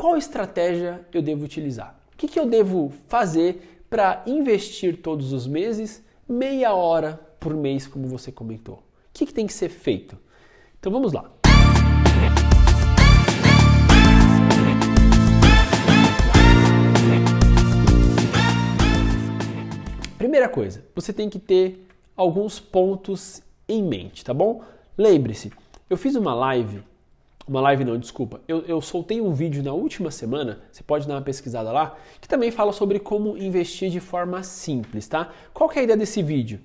qual estratégia eu devo utilizar? O que eu devo fazer para investir todos os meses, meia hora por mês, como você comentou? O que tem que ser feito? Então vamos lá. Primeira coisa, você tem que ter alguns pontos em mente, tá bom? Lembre-se, eu fiz uma live não, desculpa, eu soltei um vídeo na última semana, você pode dar uma pesquisada lá, que também fala sobre como investir de forma simples, tá? Qual que é a ideia desse vídeo?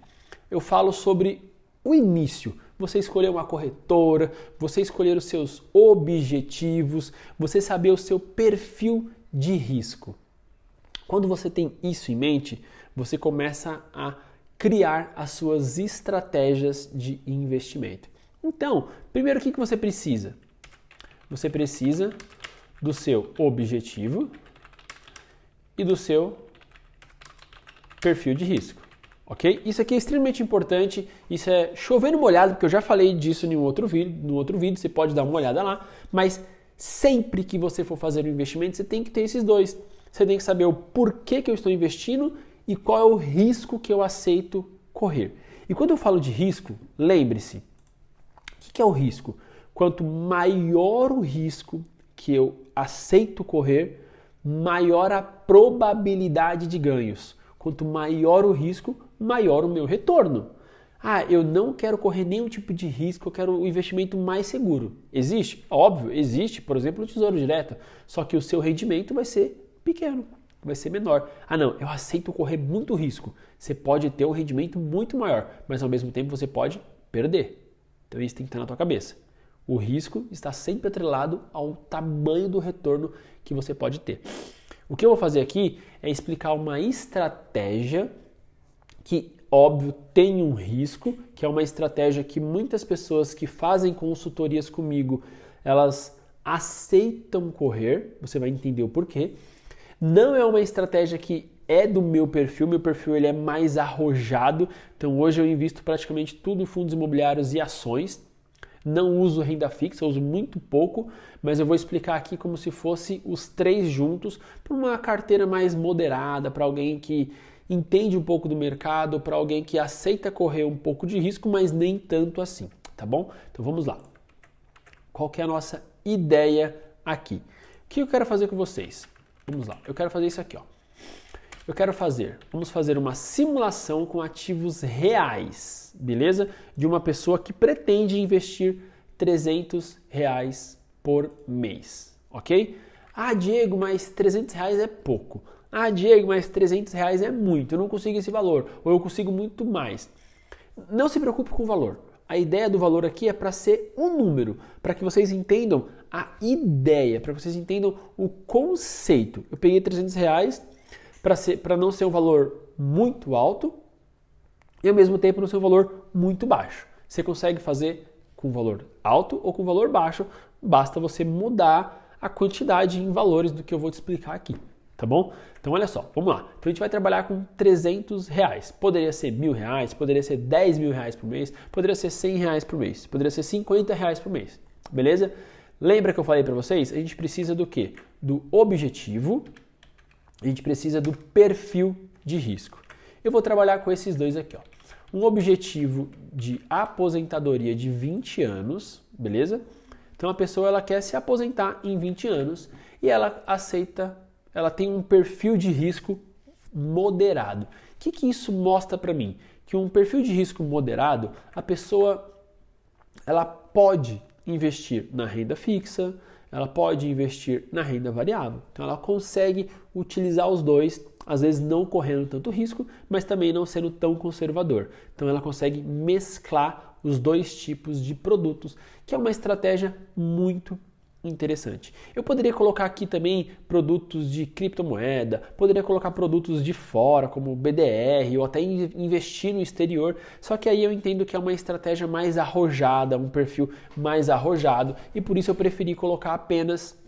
Eu falo sobre o início, você escolher uma corretora, você escolher os seus objetivos, você saber o seu perfil de risco. Quando você tem isso em mente, você começa a criar as suas estratégias de investimento. Então, primeiro o que você precisa? Você precisa do seu objetivo e do seu perfil de risco, ok? Isso aqui é extremamente importante, isso é chover no molhado, porque eu já falei disso em um outro vídeo, você pode dar uma olhada lá, mas sempre que você for fazer um investimento, você tem que ter esses dois. Você tem que saber o porquê que eu estou investindo e qual é o risco que eu aceito correr. E quando eu falo de risco, lembre-se, o que é o risco? Quanto maior o risco que eu aceito correr, maior a probabilidade de ganhos. Quanto maior o risco, maior o meu retorno. Ah, eu não quero correr nenhum tipo de risco, eu quero o investimento mais seguro. Existe? Óbvio, existe, por exemplo, o Tesouro Direto. Só que o seu rendimento vai ser pequeno, vai ser menor. Ah não, eu aceito correr muito risco. Você pode ter um rendimento muito maior, mas ao mesmo tempo você pode perder. Então isso tem que estar na tua cabeça. O risco está sempre atrelado ao tamanho do retorno que você pode ter. O que eu vou fazer aqui é explicar uma estratégia que, óbvio, tem um risco, que é uma estratégia que muitas pessoas que fazem consultorias comigo, elas aceitam correr, você vai entender o porquê. Não é uma estratégia que é do meu perfil ele é mais arrojado, então hoje eu invisto praticamente tudo em fundos imobiliários e ações. Não uso renda fixa, uso muito pouco, mas eu vou explicar aqui como se fosse os três juntos para uma carteira mais moderada, para alguém que entende um pouco do mercado, para alguém que aceita correr um pouco de risco, mas nem tanto assim, tá bom? Então vamos lá. Qual que é a nossa ideia aqui? O que eu quero fazer com vocês? Vamos lá, eu quero fazer isso aqui, ó. Vamos fazer uma simulação com ativos reais, beleza? De uma pessoa que pretende investir R$300 por mês, ok? Ah, Diego, mas R$300 é pouco. Ah, Diego, mas R$300 é muito, eu não consigo esse valor, ou eu consigo muito mais. Não se preocupe com o valor. A ideia do valor aqui é para ser um número, para que vocês entendam a ideia, para que vocês entendam o conceito. Eu peguei R$300 para não ser um valor muito alto e ao mesmo tempo não ser um valor muito baixo. Você consegue fazer com valor alto ou com valor baixo, basta você mudar a quantidade em valores do que eu vou te explicar aqui, tá bom? Então olha só, vamos lá. Então a gente vai trabalhar com R$300. Poderia ser R$1.000, poderia ser R$10.000 por mês, poderia ser R$100 por mês, poderia ser R$50 por mês, beleza? Lembra que eu falei para vocês? A gente precisa do quê? Do objetivo. A gente precisa do perfil de risco. Eu vou trabalhar com esses dois aqui, ó. Um objetivo de aposentadoria de 20 anos, beleza? Então a pessoa ela quer se aposentar em 20 anos e ela tem um perfil de risco moderado. O que isso mostra para mim? Que um perfil de risco moderado, a pessoa ela pode investir na renda fixa, ela pode investir na renda variável. Então ela consegue utilizar os dois, às vezes não correndo tanto risco, mas também não sendo tão conservador. Então ela consegue mesclar os dois tipos de produtos, que é uma estratégia muito interessante. Eu poderia colocar aqui também produtos de criptomoeda, poderia colocar produtos de fora, como BDR, ou até investir no exterior, só que aí eu entendo que é uma estratégia mais arrojada, um perfil mais arrojado, e por isso eu preferi colocar apenas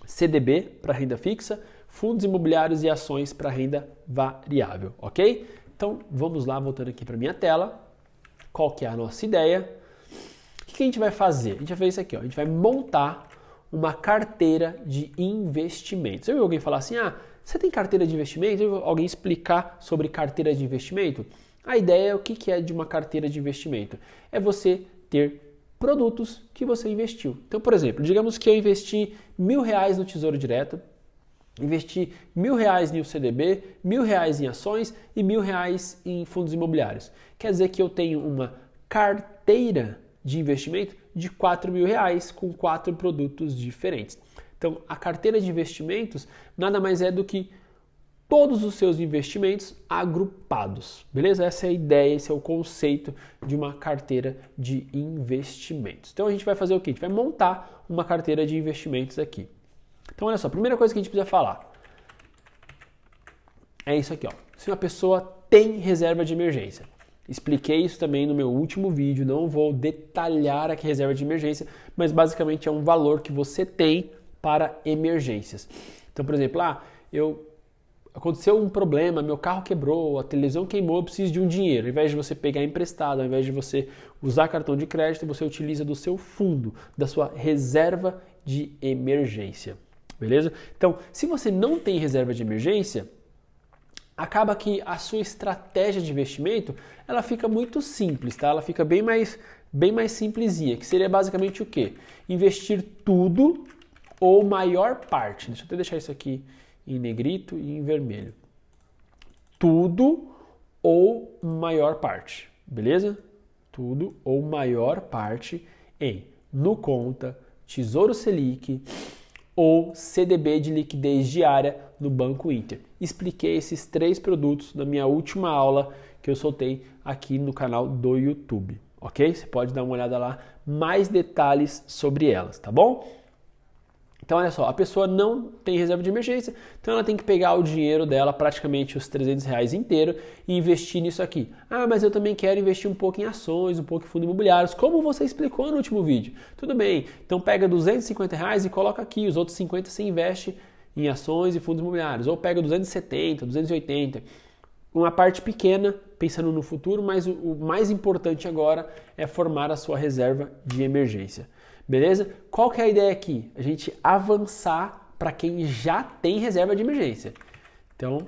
CDB para renda fixa, fundos imobiliários e ações para renda variável, ok? Então vamos lá, voltando aqui para minha tela, qual que é a nossa ideia? O que a gente vai fazer? A gente vai fazer isso aqui, ó. A gente vai montar uma carteira de investimentos. Eu vi alguém falar assim, você tem carteira de investimento? Eu vi alguém explicar sobre carteira de investimento. A ideia é o que é de uma carteira de investimento? É você ter produtos que você investiu. Então, por exemplo, digamos que eu investi R$1.000 no Tesouro Direto, investi R$1.000 em CDB, R$1.000 em ações e R$1.000 em fundos imobiliários. Quer dizer que eu tenho uma carteira de investimento de R$4.000 com 4 produtos diferentes. Então, a carteira de investimentos nada mais é do que todos os seus investimentos agrupados, beleza? Essa é a ideia, esse é o conceito de uma carteira de investimentos. Então, a gente vai fazer o quê? A gente vai montar uma carteira de investimentos aqui. Então, olha só, a primeira coisa que a gente precisa falar é isso aqui, ó. Se uma pessoa tem reserva de emergência. Expliquei isso também no meu último vídeo, não vou detalhar aqui reserva de emergência, mas basicamente é um valor que você tem para emergências. Então, por exemplo, aconteceu um problema, meu carro quebrou, a televisão queimou, eu preciso de um dinheiro. Ao invés de você pegar emprestado, ao invés de você usar cartão de crédito, você utiliza do seu fundo, da sua reserva de emergência. Beleza? Então, se você não tem reserva de emergência, acaba que a sua estratégia de investimento, ela fica muito simples, tá? Ela fica bem mais simplesinha, que seria basicamente o quê? Investir tudo ou maior parte. Deixa eu até deixar isso aqui em negrito e em vermelho. Tudo ou maior parte, beleza? Tudo ou maior parte em Nuconta, Tesouro Selic ou CDB de liquidez diária no Banco Inter. Expliquei esses 3 produtos na minha última aula que eu soltei aqui no canal do YouTube, ok? Você pode dar uma olhada lá, mais detalhes sobre elas, tá bom? Então, olha só, a pessoa não tem reserva de emergência, então ela tem que pegar o dinheiro dela, praticamente os R$300 inteiro, e investir nisso aqui. Mas eu também quero investir um pouco em ações, um pouco em fundos imobiliários, como você explicou no último vídeo. Tudo bem, então pega R$250 e coloca aqui, os outros 50 você investe em ações e fundos imobiliários. Ou pega 270, 280, uma parte pequena, pensando no futuro, mas o mais importante agora é formar a sua reserva de emergência. Beleza? Qual que é a ideia aqui? A gente avançar para quem já tem reserva de emergência. Então,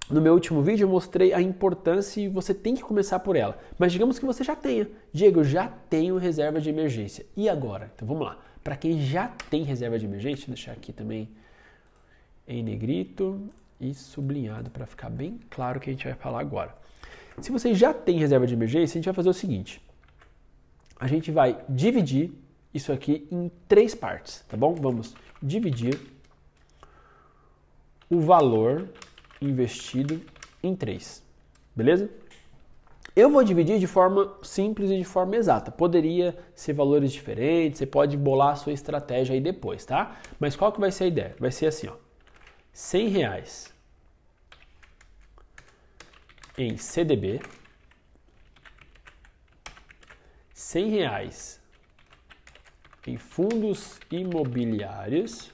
no meu último vídeo eu mostrei a importância e você tem que começar por ela. Mas digamos que você já tenha. Diego, eu já tenho reserva de emergência. E agora? Então vamos lá. Para quem já tem reserva de emergência, vou deixar aqui também em negrito e sublinhado para ficar bem claro o que a gente vai falar agora. Se você já tem reserva de emergência, a gente vai fazer o seguinte. A gente vai dividir isso aqui em 3 partes, tá bom? Vamos dividir o valor investido em 3, beleza? Eu vou dividir de forma simples e de forma exata. Poderia ser valores diferentes, você pode bolar a sua estratégia aí depois, tá? Mas qual que vai ser a ideia? Vai ser assim, ó. R$100 em CDB, R$100 em fundos imobiliários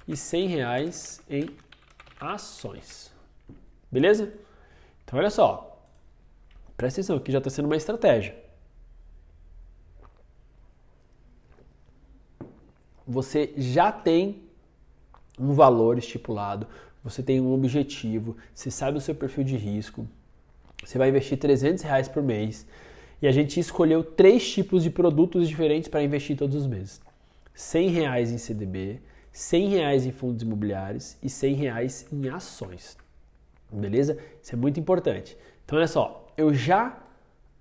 e R$100 em ações. Beleza? Então olha só, presta atenção, aqui já está sendo uma estratégia. Você já tem um valor estipulado, você tem um objetivo, você sabe o seu perfil de risco, você vai investir R$300 por mês. E a gente escolheu 3 tipos de produtos diferentes para investir todos os meses. R$100 em CDB, R$100 em fundos imobiliários e R$100 em ações. Beleza? Isso é muito importante. Então, olha só, eu já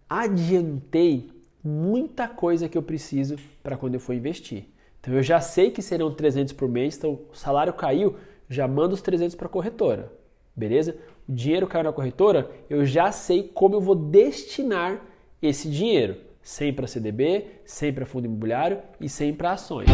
adiantei muita coisa que eu preciso para quando eu for investir. Então, eu já sei que serão 300 por mês, então o salário caiu, já mando os 300 para a corretora. Beleza? O dinheiro caiu na corretora, eu já sei como eu vou destinar esse dinheiro, 100 para CDB, 100 para fundo imobiliário e 100 para ações.